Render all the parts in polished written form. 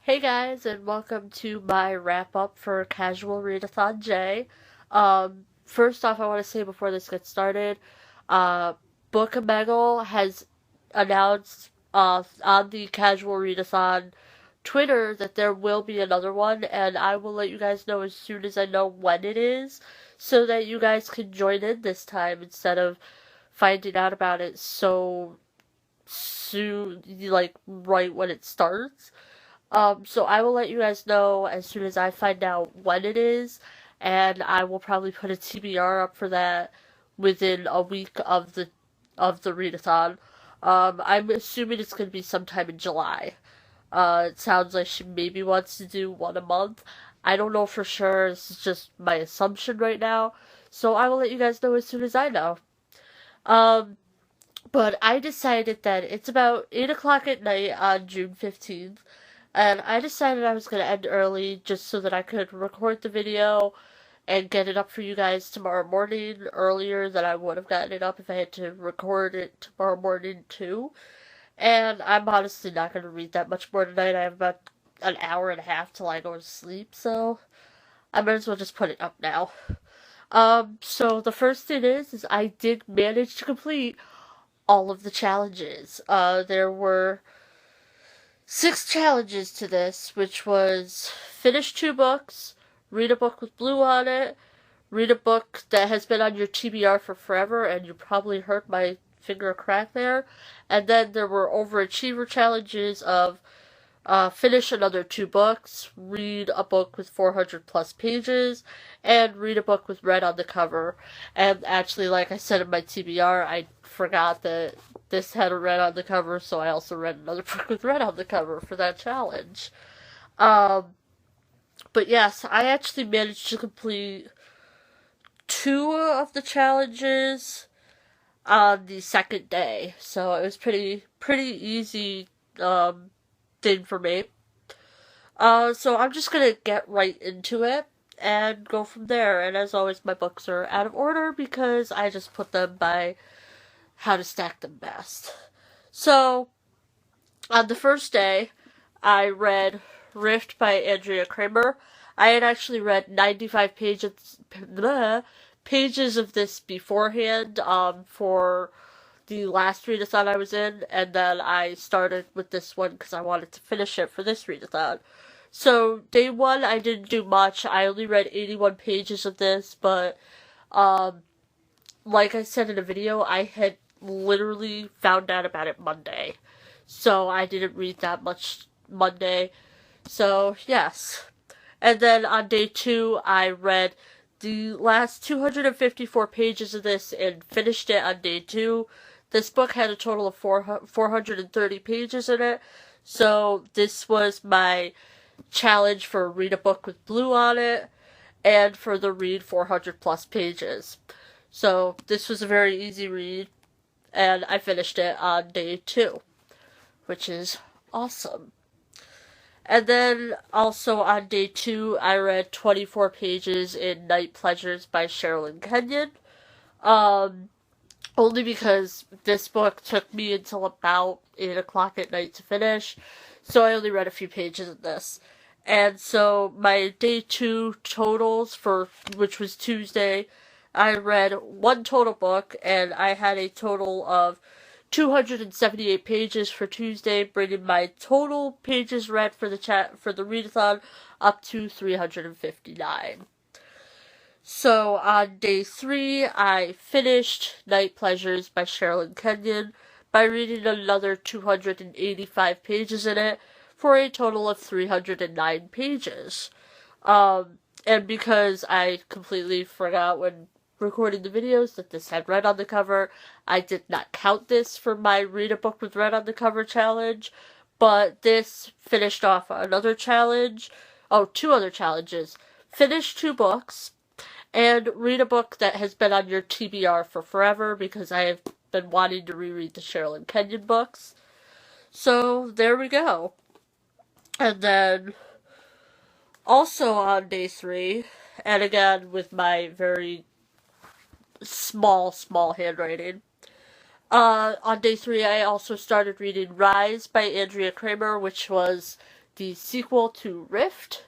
Hey guys, and welcome to my wrap up for Casual Readathon J. First off, I want to say before this gets started, uh, Book of Megal has announced on the Casual Readathon Twitter that there will be another one, and I will let you guys know as soon as I know when it is, so that you guys can join in this time instead of finding out about it so soon, like right when it starts. So I will let you guys know as soon as I find out when it is, and I will probably put a TBR up for that within a week of the readathon. I'm assuming it's going to be sometime in July. It sounds like she maybe wants to do one a month. I don't know for sure. This is just my assumption right now. So I will let you guys know as soon as I know. Um, but I decided that it's about 8 o'clock at night on June 15th, and I decided I was going to end early just so that I could record the video and get it up for you guys tomorrow morning earlier than I would have gotten it up if I had to record it tomorrow morning too. And I'm honestly not going to read that much more tonight. I have about an hour and a half till I go to sleep, so I might as well just put it up now. So the first thing is I did manage to complete all of the challenges. There were 6 challenges to this, which was finish 2 books, read a book with blue on it, read a book that has been on your TBR for forever, and you probably heard my finger crack there. And then there were overachiever challenges of finish another 2 books, read a book with 400 plus pages, and read a book with red on the cover. And actually, like I said in my TBR, I forgot that this had a red on the cover, so I also read another book with red on the cover for that challenge. Um, but yes, I actually managed to complete 2 of the challenges on the second day, so it was pretty easy thing for me. So I'm just gonna get right into it and go from there. And as always, my books are out of order because I just put them by how to stack them best. So on the first day, I read Rift by Andrea Kramer. I had actually read 95 pages of this beforehand for the last readathon I was in, and then I started with this one because I wanted to finish it for this readathon. So, day 1, I didn't do much. I only read 81 pages of this, but, um, like I said in a video, I had literally found out about it Monday. So, I didn't read that much Monday. So, yes. And then on day 2, I read the last 254 pages of this and finished it on day 2. This book had a total of 430 pages in it, so this was my challenge for read a book with blue on it and for the read 400 plus pages. So this was a very easy read, and I finished it on day 2, which is awesome. And then also on day 2, I read 24 pages in Night Pleasures by Sherilyn Kenyon. Only because this book took me until about 8 o'clock at night to finish, so I only read a few pages of this. And so my day 2 totals for which was Tuesday, I read 1 total book, and I had a total of 278 pages for Tuesday, bringing my total pages read for the readathon up to 359. So on day 3, I finished Night Pleasures by Sherilyn Kenyon by reading another 285 pages in it for a total of 309 pages. And because I completely forgot when recording the videos that this had red on the cover, I did not count this for my read a book with red on the cover challenge, but this finished off another challenge. Oh, 2 other challenges. Finish 2 books and read a book that has been on your TBR for forever because I have been wanting to reread the Sherilyn Kenyon books. So there we go. And then also on day 3, and again with my very small handwriting, on day 3 I also started reading Rise by Andrea Kramer, which was the sequel to Rift.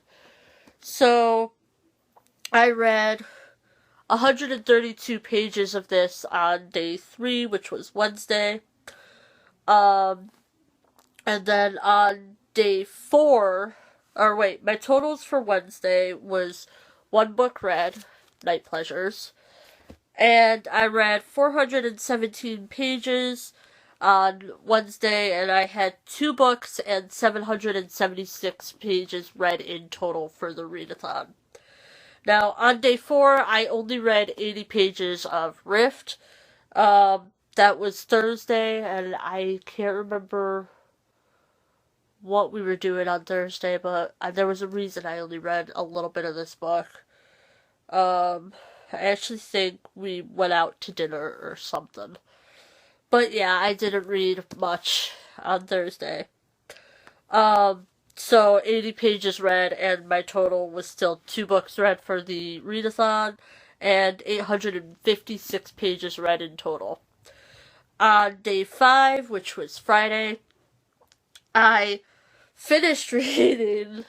So I read 132 pages of this on day 3, which was Wednesday. And then on day 4, my totals for Wednesday was 1 book read, Night Pleasures, and I read 417 pages on Wednesday, and I had 2 books and 776 pages read in total for the readathon. Now, on day 4, I only read 80 pages of Rift. That was Thursday, and I can't remember what we were doing on Thursday, but there was a reason I only read a little bit of this book. I actually think we went out to dinner or something. But yeah, I didn't read much on Thursday. So 80 pages read, and my total was still 2 books read for the readathon, and 856 pages read in total. On day 5, which was Friday, I finished reading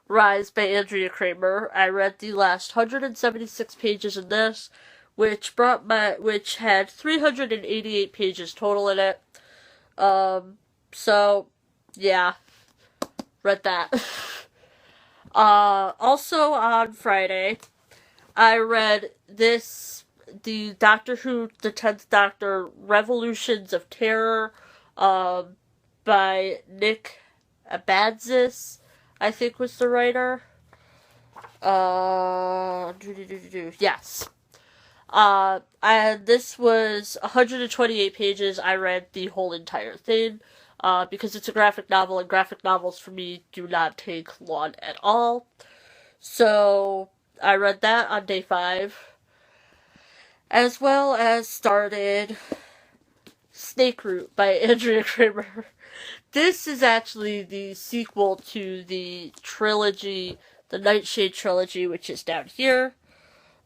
Rise by Andrea Kramer. I read the last 176 pages in this, which had 388 pages total in it. So yeah, read that. Also on Friday, I read the Doctor Who, the 10th Doctor, Revolutions of Terror, by Nick Abadzis, I think was the writer. Yes. And this was 128 pages. I read the whole entire thing, because it's a graphic novel, and graphic novels for me do not take long at all. So, I read that on day 5. As well as started Snakeroot by Andrea Kramer. This is actually the sequel to the trilogy, the Nightshade trilogy, which is down here.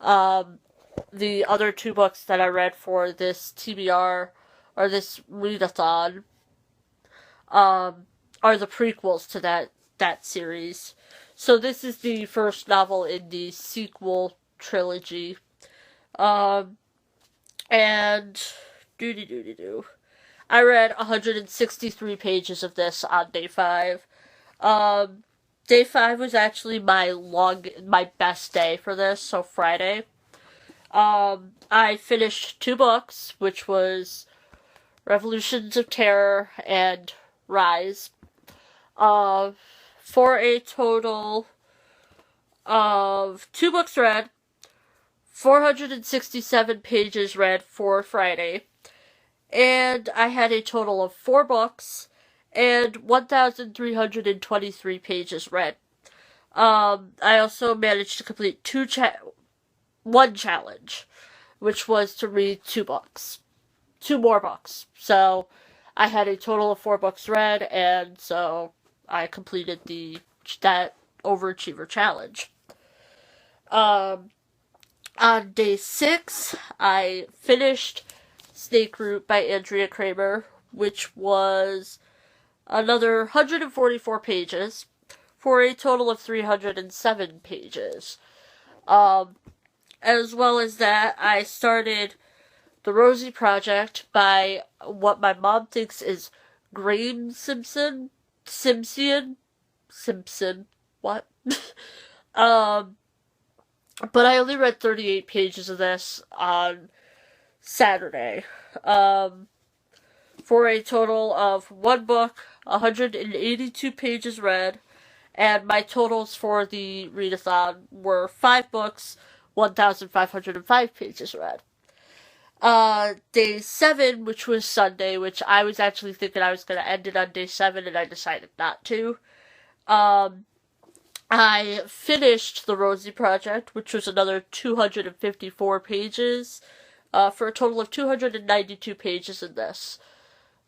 The other 2 books that I read for this TBR, or this readathon, are the prequels to that series. So this is the first novel in the sequel trilogy. And I read 163 pages of this on day 5. Day 5 was actually my best day for this, so Friday. I finished 2 books, which was Revolutions of Terror and Rise, for a total of 2 books read, 467 pages read for Friday, and I had a total of 4 books and 1,323 pages read. I also managed to complete one challenge, which was to read 2 books. 2 more books. So, I had a total of 4 books read, and so I completed that Overachiever challenge. On day 6, I finished Snakeroot by Andrea Kramer, which was another 144 pages, for a total of 307 pages. As well as that, I started The Rosie Project by what my mom thinks is Graham Simpson? What? But I only read 38 pages of this on Saturday. For a total of 1 book, 182 pages read, and my totals for the readathon were 5 books, 1,505 pages read. Day 7, which was Sunday, which I was actually thinking I was going to end it on day 7, and I decided not to. I finished The Rosie Project, which was another 254 pages, for a total of 292 pages in this.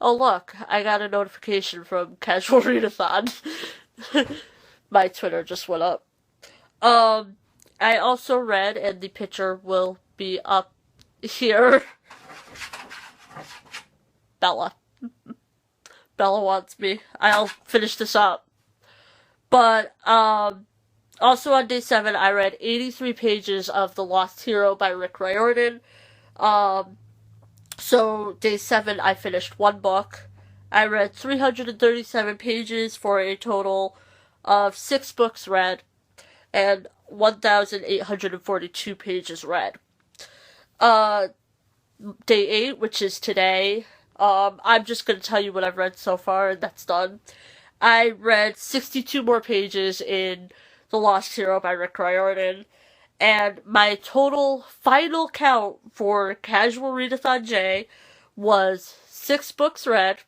Oh look, I got a notification from Casual Readathon. My Twitter just went up. I also read, and the picture will be up here. Bella. Bella wants me. I'll finish this up. But, also on day 7, I read 83 pages of The Lost Hero by Rick Riordan. So day 7, I finished one book. I read 337 pages for a total of 6 books read and 1,842 pages read. Day 8, which is today, I'm just going to tell you what I've read so far, and that's done. I read 62 more pages in The Lost Hero by Rick Riordan, and my total final count for Casual Readathon J was 6 books read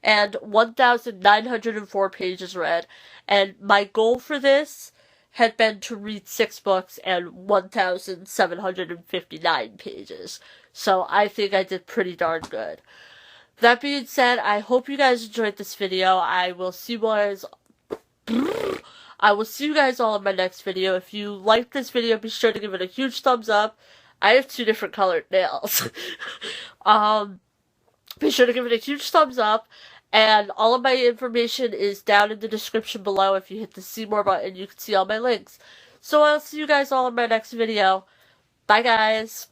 and 1,904 pages read. And my goal for this had been to read 6 books and 1,759 pages. So I think I did pretty darn good. That being said, I hope you guys enjoyed this video. I will see you guys all in my next video. If you liked this video, be sure to give it a huge thumbs up. I have 2 different colored nails. Be sure to give it a huge thumbs up. And all of my information is down in the description below. If you hit the see more button, you can see all my links. So I'll see you guys all in my next video. Bye, guys.